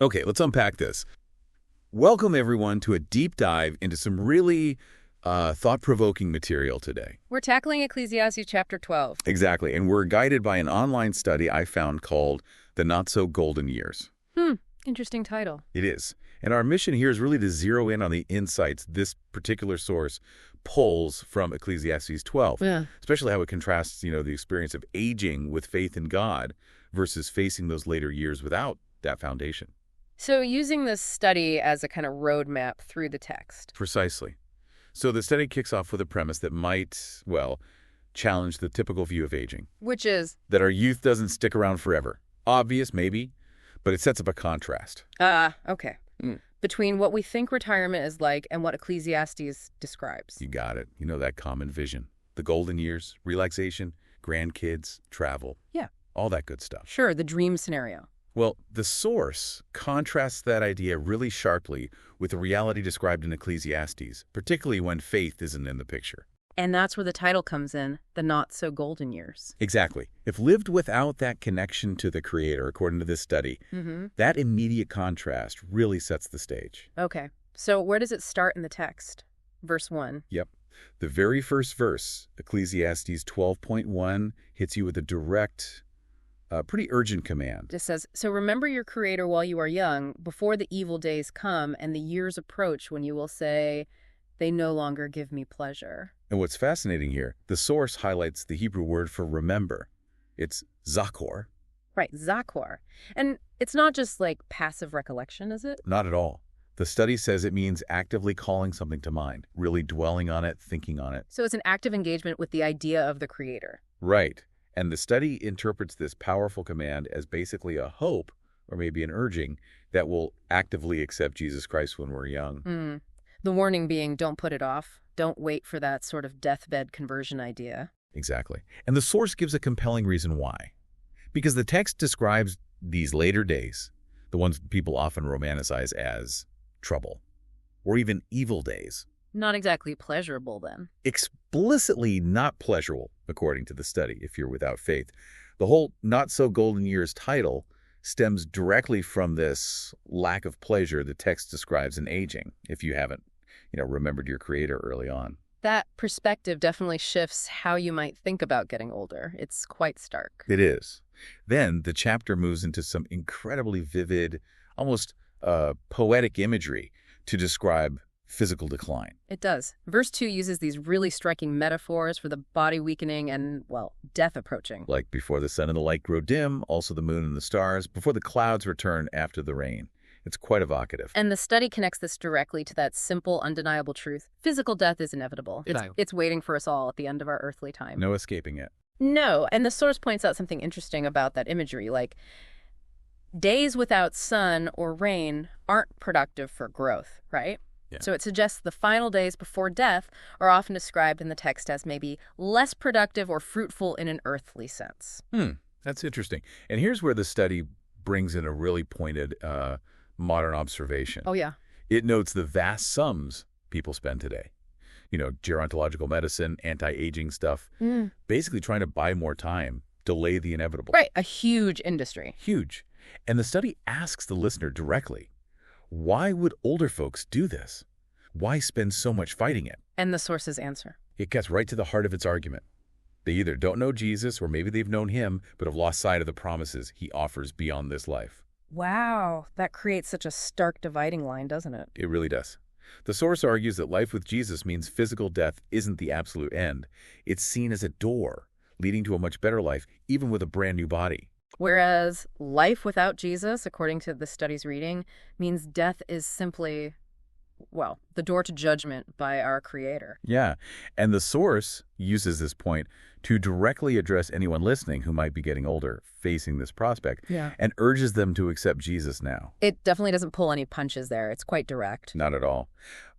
Okay, let's unpack this. Welcome, everyone, to a deep dive into some really thought-provoking material today. We're tackling Ecclesiastes chapter 12. Exactly, and we're guided by an online study I found called The Not-So-Golden Years. Interesting title. It is. And our mission here is really to zero in on the insights this particular source pulls from Ecclesiastes 12, especially how it contrasts, the experience of aging with faith in God versus facing those later years without that foundation. So using this study as a kind of roadmap through the text. Precisely. So the study kicks off with a premise that might, well, challenge the typical view of aging. Which is? That our youth doesn't stick around forever. Obvious, maybe, but it sets up a contrast. Okay. Between what we think retirement is like and what Ecclesiastes describes. You got it. You know that common vision. The golden years, relaxation, grandkids, travel. Yeah. All that good stuff. Sure, the dream scenario. Well, the source contrasts that idea really sharply with the reality described in Ecclesiastes, particularly when faith isn't in the picture. And that's where the title comes in, the not-so-golden years. Exactly. If lived without that connection to the Creator, according to this study, that immediate contrast really sets the stage. Okay. So where does it start in the text? Verse 1. Yep. The very first verse, Ecclesiastes 12.1, hits you with a direct, pretty urgent command. It says, so remember your Creator while you are young, before the evil days come and the years approach when you will say, they no longer give me pleasure. And what's fascinating here, the source highlights the Hebrew word for remember. It's zakor. Right, zakor. And it's not just like passive recollection, is it? Not at all. The study says it means actively calling something to mind, really dwelling on it, thinking on it. So it's an active engagement with the idea of the Creator. Right. And the study interprets this powerful command as basically a hope, or maybe an urging, that we'll actively accept Jesus Christ when we're young. The warning being, don't put it off. Don't wait for that sort of deathbed conversion idea. Exactly. And the source gives a compelling reason why. Because the text describes these later days, the ones people often romanticize as trouble, or even evil days. Not exactly pleasurable, then. Explicitly not pleasurable, according to the study, if you're without faith. The whole Not-So-Golden Years title stems directly from this lack of pleasure the text describes in aging, if you haven't remembered your Creator early on. That perspective definitely shifts how you might think about getting older. It's quite stark. It is. Then the chapter moves into some incredibly vivid, almost poetic imagery to describe physical decline. It does. Verse 2 uses these really striking metaphors for the body weakening and, well, death approaching. Like before the sun and the light grow dim, also the moon and the stars, before the clouds return after the rain. It's quite evocative. And the study connects this directly to that simple, undeniable truth. Physical death is inevitable. It's waiting for us all at the end of our earthly time. No escaping it. No, and the source points out something interesting about that imagery, like days without sun or rain aren't productive for growth, right? Yeah. So it suggests the final days before death are often described in the text as maybe less productive or fruitful in an earthly sense. That's interesting. And here's where the study brings in a really pointed modern observation. Oh, yeah. It notes the vast sums people spend today. Gerontological medicine, anti-aging stuff, basically trying to buy more time, delay the inevitable. Right, a huge industry. Huge. And the study asks the listener directly, why would older folks do this? Why spend so much fighting it? And the source's answer. It gets right to the heart of its argument. They either don't know Jesus, or maybe they've known him, but have lost sight of the promises he offers beyond this life. Wow, that creates such a stark dividing line, doesn't it? It really does. The source argues that life with Jesus means physical death isn't the absolute end. It's seen as a door leading to a much better life, even with a brand new body. Whereas life without Jesus, according to the study's reading, means death is simply, well, the door to judgment by our Creator. Yeah, and the source uses this point to directly address anyone listening who might be getting older, facing this prospect, and urges them to accept Jesus now. It definitely doesn't pull any punches there. It's quite direct. Not at all.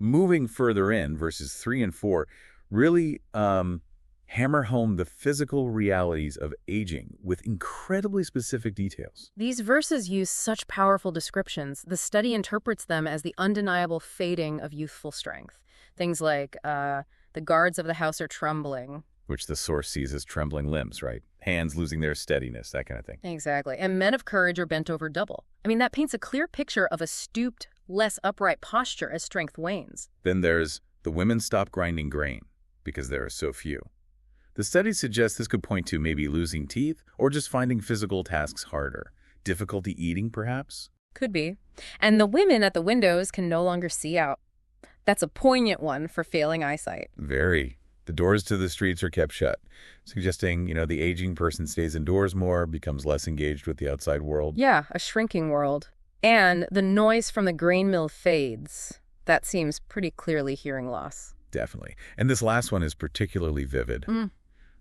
Moving further in, verses 3 and 4, really hammer home the physical realities of aging with incredibly specific details. These verses use such powerful descriptions. The study interprets them as the undeniable fading of youthful strength. Things like the guards of the house are trembling. Which the source sees as trembling limbs, right? hands losing their steadiness, that kind of thing. Exactly. And men of courage are bent over double. I mean, that paints a clear picture of a stooped, less upright posture as strength wanes. Then there's the women stop grinding grain because there are so few. The studies suggest this could point to maybe losing teeth or just finding physical tasks harder. Difficulty eating, perhaps? Could be. And the women at the windows can no longer see out. That's a poignant one for failing eyesight. Very. The doors to the streets are kept shut, suggesting, the aging person stays indoors more, becomes less engaged with the outside world. Yeah, a shrinking world. And the noise from the grain mill fades. That seems pretty clearly hearing loss. Definitely. And this last one is particularly vivid.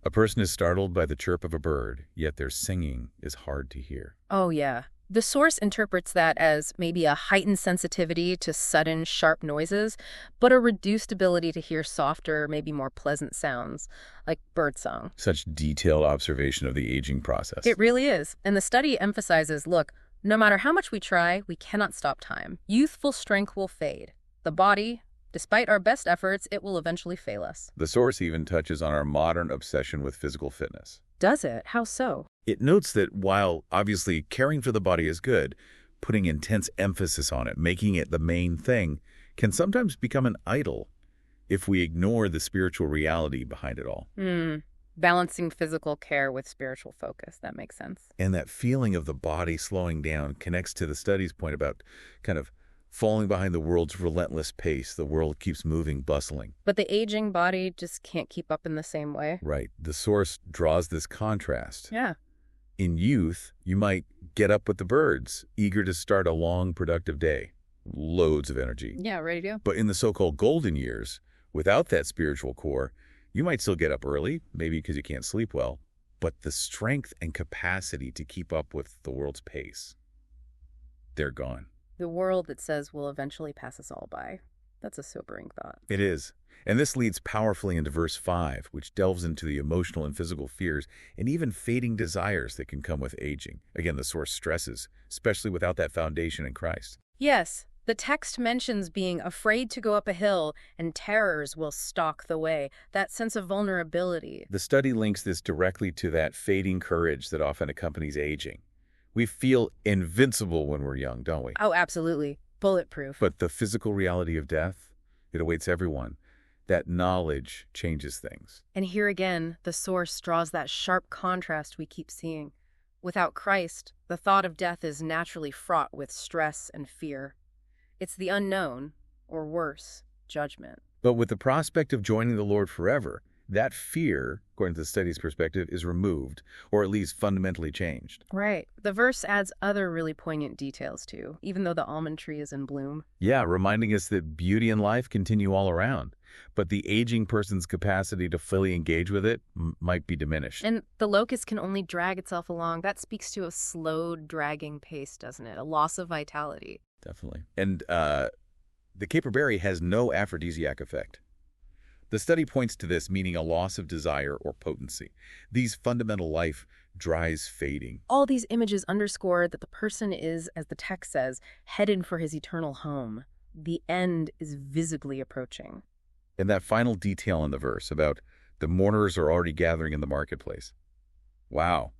A person is startled by the chirp of a bird, yet their singing is hard to hear. Oh, yeah. The source interprets that as maybe a heightened sensitivity to sudden, sharp noises, but a reduced ability to hear softer, maybe more pleasant sounds, like birdsong. Such detailed observation of the aging process. It really is. And the study emphasizes, look, no matter how much we try, we cannot stop time. Youthful strength will fade. The body, despite our best efforts, it will eventually fail us. The source even touches on our modern obsession with physical fitness. Does it? How so? It notes that while obviously caring for the body is good, putting intense emphasis on it, making it the main thing, can sometimes become an idol if we ignore the spiritual reality behind it all. Balancing physical care with spiritual focus. That makes sense. And that feeling of the body slowing down connects to the study's point about kind of falling behind the world's relentless pace. The world keeps moving, bustling. But the aging body just can't keep up in the same way. Right. The source draws this contrast. Yeah. In youth, you might get up with the birds, eager to start a long, productive day. Loads of energy. Yeah, ready to go. But in the so-called golden years, without that spiritual core, you might still get up early, maybe because you can't sleep well, but the strength and capacity to keep up with the world's pace, they're gone. The world that says will eventually pass us all by. That's a sobering thought. It is. And this leads powerfully into verse 5, which delves into the emotional and physical fears and even fading desires that can come with aging. Again, the source stresses, especially without that foundation in Christ. Yes, the text mentions being afraid to go up a hill and terrors will stalk the way, that sense of vulnerability. The study links this directly to that fading courage that often accompanies aging. We feel invincible when we're young, don't we? Oh, absolutely. Bulletproof. But the physical reality of death, it awaits everyone. That knowledge changes things. And here again, the source draws that sharp contrast we keep seeing. Without Christ, the thought of death is naturally fraught with stress and fear. It's the unknown, or worse, judgment. But with the prospect of joining the Lord forever, that fear, according to the study's perspective, is removed, or at least fundamentally changed. Right. The verse adds other really poignant details, too, even though the almond tree is in bloom. Yeah, reminding us that beauty and life continue all around, but the aging person's capacity to fully engage with it might be diminished. And the locust can only drag itself along. That speaks to a slowed, dragging pace, doesn't it? A loss of vitality. Definitely. And the caper berry has no aphrodisiac effect. The study points to this, meaning a loss of desire or potency. These fundamental life dries fading. All these images underscore that the person is, as the text says, headed for his eternal home. The end is visibly approaching. And that final detail in the verse about the mourners are already gathering in the marketplace. Wow.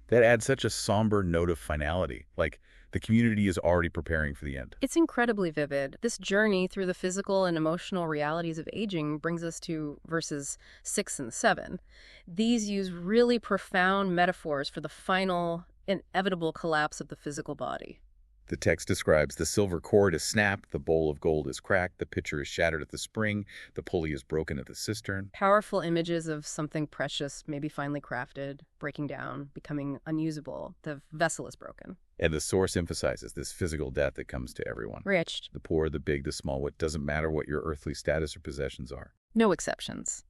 That adds such a somber note of finality, like the community is already preparing for the end. It's incredibly vivid. This journey through the physical and emotional realities of aging brings us to verses 6 and 7. These use really profound metaphors for the final, inevitable collapse of the physical body. The text describes the silver cord is snapped, the bowl of gold is cracked, the pitcher is shattered at the spring, the pulley is broken at the cistern. Powerful images of something precious, maybe finely crafted, breaking down, becoming unusable. The vessel is broken. And the source emphasizes this physical death that comes to everyone. Rich. The poor, the big, the small, it doesn't matter what your earthly status or possessions are. No exceptions.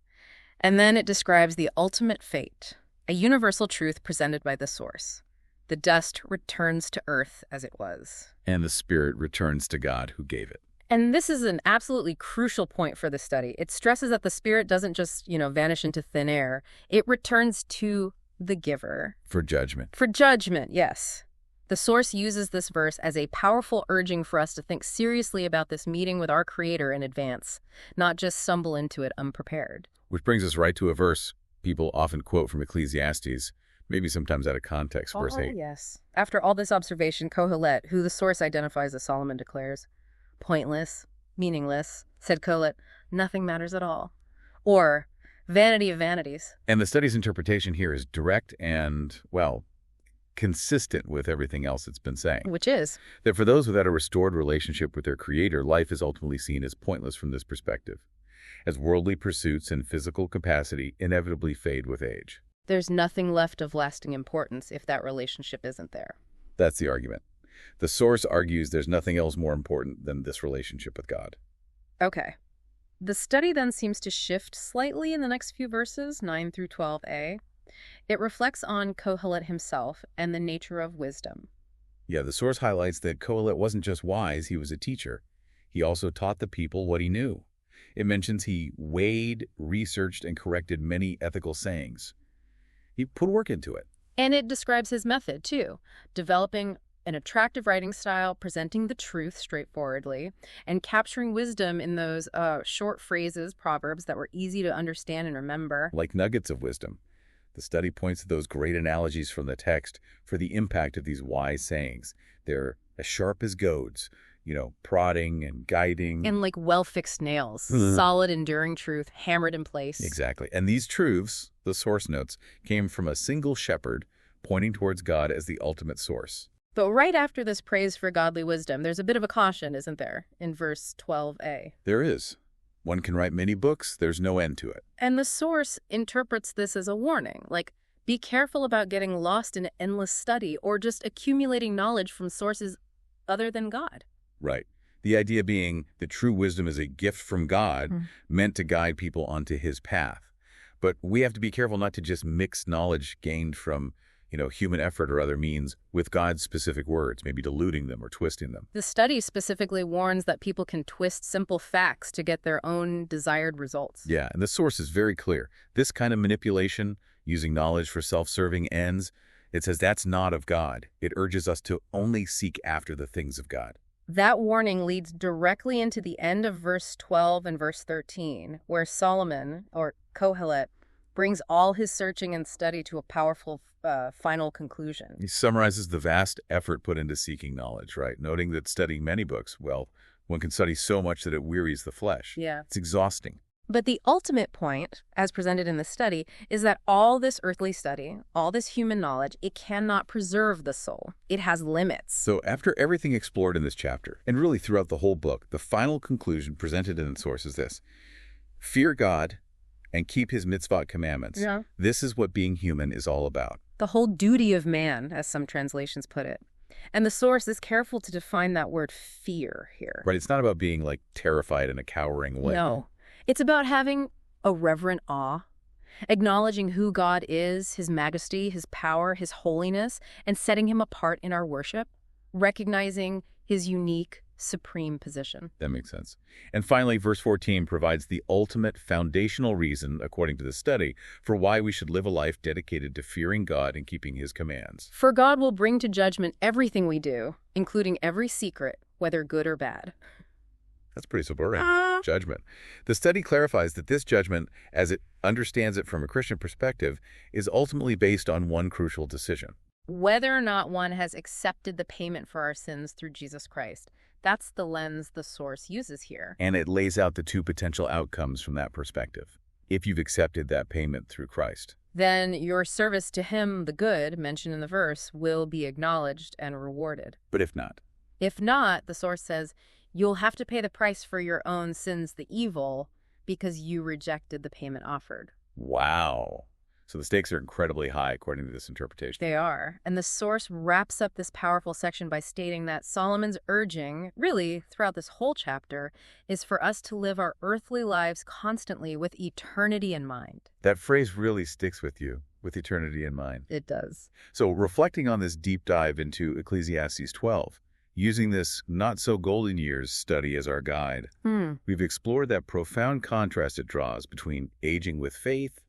And then it describes the ultimate fate, a universal truth presented by the source. The dust returns to earth as it was. And the spirit returns to God who gave it. And this is an absolutely crucial point for the study. It stresses that the spirit doesn't just, vanish into thin air. It returns to the giver. For judgment. For judgment, yes. The source uses this verse as a powerful urging for us to think seriously about this meeting with our Creator in advance, not just stumble into it unprepared. Which brings us right to a verse People often quote from Ecclesiastes, maybe sometimes out of context, verse 8. Yes. After all this observation, Kohelet, who the source identifies as Solomon, declares, "Pointless, meaningless," said Kohelet, "nothing matters at all." Or, "Vanity of vanities." And the study's interpretation here is direct and, well, consistent with everything else it's been saying. Which is? That for those without a restored relationship with their Creator, life is ultimately seen as pointless from this perspective, as worldly pursuits and physical capacity inevitably fade with age. There's nothing left of lasting importance if that relationship isn't there. That's the argument. The source argues there's nothing else more important than this relationship with God. Okay. The study then seems to shift slightly in the next few verses, 9 through 12a. It reflects on Kohelet himself and the nature of wisdom. Yeah, the source highlights that Kohelet wasn't just wise, he was a teacher. He also taught the people what he knew. It mentions he weighed, researched, and corrected many ethical sayings. He put work into it. And it describes his method, too, developing an attractive writing style, presenting the truth straightforwardly, and capturing wisdom in those short phrases, proverbs that were easy to understand and remember. Like nuggets of wisdom. The study points to those great analogies from the text for the impact of these wise sayings. They're as sharp as goads, prodding and guiding. And like well-fixed nails, solid, enduring truth, hammered in place. Exactly. And these truths, the source notes, came from a single shepherd pointing towards God as the ultimate source. But right after this praise for godly wisdom, there's a bit of a caution, isn't there, in verse 12a? There is. One can write many books, there's no end to it. And the source interprets this as a warning, like, be careful about getting lost in endless study or just accumulating knowledge from sources other than God. Right. The idea being that true wisdom is a gift from God meant to guide people onto his path. But we have to be careful not to just mix knowledge gained from human effort or other means with God's specific words, maybe diluting them or twisting them. The study specifically warns that people can twist simple facts to get their own desired results. Yeah, and the source is very clear. This kind of manipulation, using knowledge for self-serving ends, it says that's not of God. It urges us to only seek after the things of God. That warning leads directly into the end of verse 12 and verse 13, where Solomon, or Kohelet, brings all his searching and study to a powerful final conclusion. He summarizes the vast effort put into seeking knowledge, right? Noting that studying many books, one can study so much that it wearies the flesh. Yeah. It's exhausting. But the ultimate point, as presented in the study, is that all this earthly study, all this human knowledge, it cannot preserve the soul. It has limits. So after everything explored in this chapter, and really throughout the whole book, the final conclusion presented in the source is this: fear God and keep his mitzvot commandments. Yeah. This is what being human is all about. The whole duty of man, as some translations put it. And the source is careful to define that word fear here. Right, it's not about being like terrified in a cowering way. No. It's about having a reverent awe, acknowledging who God is, his majesty, his power, his holiness, and setting him apart in our worship, recognizing his unique, supreme position. That makes sense. And finally, verse 14 provides the ultimate foundational reason, according to the study, for why we should live a life dedicated to fearing God and keeping his commands. For God will bring to judgment everything we do, including every secret, whether good or bad. That's pretty sobering. Judgment. The study clarifies that this judgment, as it understands it from a Christian perspective, is ultimately based on one crucial decision. Whether or not one has accepted the payment for our sins through Jesus Christ. That's the lens the source uses here. And it lays out the two potential outcomes from that perspective. If you've accepted that payment through Christ, then your service to him, the good, mentioned in the verse, will be acknowledged and rewarded. But if not? If not, the source says, you'll have to pay the price for your own sins, the evil, because you rejected the payment offered. Wow. So the stakes are incredibly high, according to this interpretation. They are. And the source wraps up this powerful section by stating that Solomon's urging, really, throughout this whole chapter, is for us to live our earthly lives constantly with eternity in mind. That phrase really sticks with you, with eternity in mind. It does. So reflecting on this deep dive into Ecclesiastes 12, using this not-so-golden years study as our guide, we've explored that profound contrast it draws between aging with faith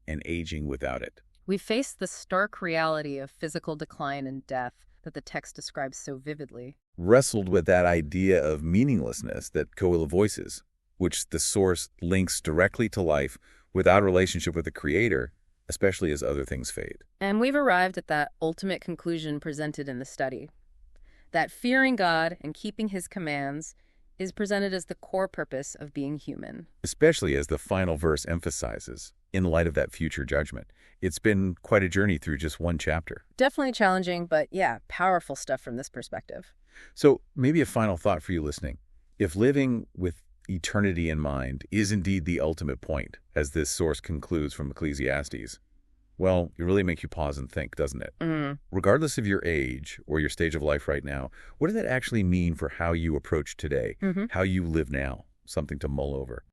and aging without it. We face the stark reality of physical decline and death that the text describes so vividly. Wrestled with that idea of meaninglessness that Kohelet voices, which the source links directly to life without a relationship with the Creator, especially as other things fade. And we've arrived at that ultimate conclusion presented in the study, that fearing God and keeping his commands is presented as the core purpose of being human. Especially as the final verse emphasizes, in light of that future judgment. It's been quite a journey through just one chapter. Definitely challenging, but yeah, powerful stuff from this perspective. So maybe a final thought for you listening. If living with eternity in mind is indeed the ultimate point, as this source concludes from Ecclesiastes, well, it really makes you pause and think, doesn't it? Regardless of your age or your stage of life right now, what does that actually mean for how you approach today, how you live now? Something to mull over.